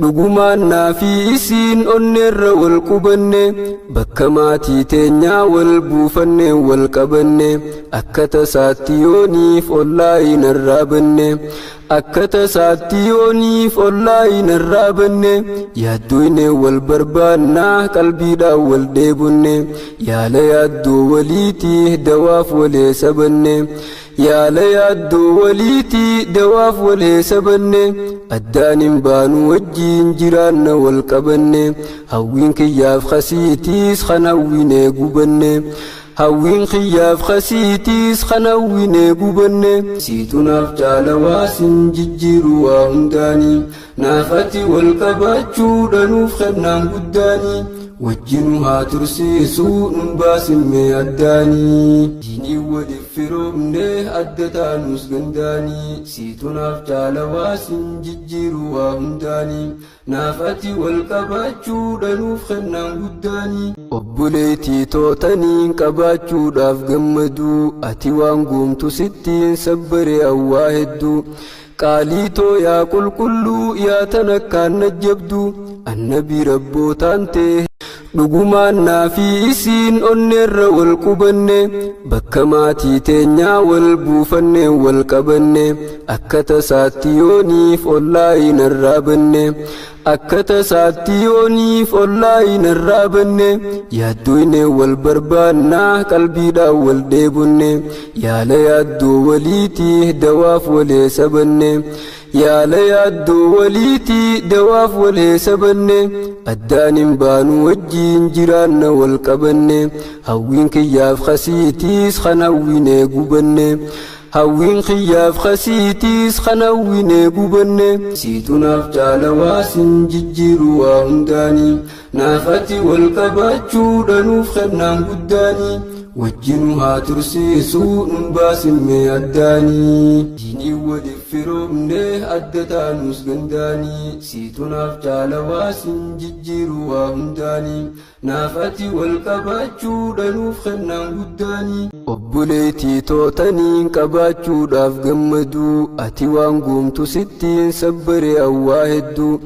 dhugumaan naafi isiin onneerra wal qubanne bakka maatii teenyaa wal buufanne wal qabanne akka tasaatti yooniif ollaa hin arraabanne akka tasaatti yooniif ollaa hin arraabanne yaaddoyne wal barbaannaa qalbiidhaan wal dheebonne yaala yaaddoo waliitii dawaaf walee sabanne yaala yaaddoo waliitii dawaaf walee sabanne addaan hin baanu wajjiin jiraanna wal qabanne hawwiin kiyyaaf khasiitiis kan hawwinee gubanne hawwiin kiyyaaf khasiitiis kan hawwinee gubanne siitunaaf jaalawaasin jijjiiru waa hundaanii naafati wal qabaachuudhanuuf kennaan guddaanii wajjinu haa tursiisuu nun baasinme addaanii diinii waliif firoomne adda taanus gandaanii siitunaaf jaalawaasin jijjiiru waa hundaanii naafati wal qabaachuudhanuuf kennaan guddaanii obboleetii tootaniin qabaachuudhaaf gammaduu ati waan guumtu sittiin sabbare awwaa hedduu qaaliitoo yaa qulqulluu yaa tan akkaan najjabdu annabii rabbootaan ta'e dhugumaan naafi isiin onneerra wal qubanne bakka maatii teenyaa wal buufanne wal qabanne akka tasaatti yooniif ollaa hin arraabanne akka tasaatti yooniif ollaa hin arraabanne yaaddoyne wal barbaannaa qalbiidhaan wal dheebonne yaala yaaddoo waliitii dawaaf walee sabanne yaala yaaddoo waliitii dawaaf walee sabanne addaan hin baanu wajjiin jiraanna wal qabanne hawwiin kiyyaaf khasiitiis kan hawwinee gubanne hawwiin kiyyaaf khasiitiis kan hawwinee gubanne siitunaaf jaalawaasin jijjiiru waa hundaanii naafati wal qabaachuudhanuuf kennaan guddaanii wajjinu haa tursiisuu nun baasinme addaanii diinii waliif firoomne adda taanus gandaanii siitunaaf jaalawaasin jijjiiru waa hundaanii naafati wal qabaachuudhanuuf kennaan guddaanii obboleetii tootaniin qabaachuudhaaf gammaduu ati waan guumtu sittiin sabbare awwaa hedduu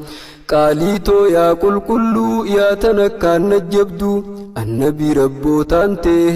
qaaliitoo yaa qulqulluu yaa tan akkaan najjabdu annabii rabbootaan ta'e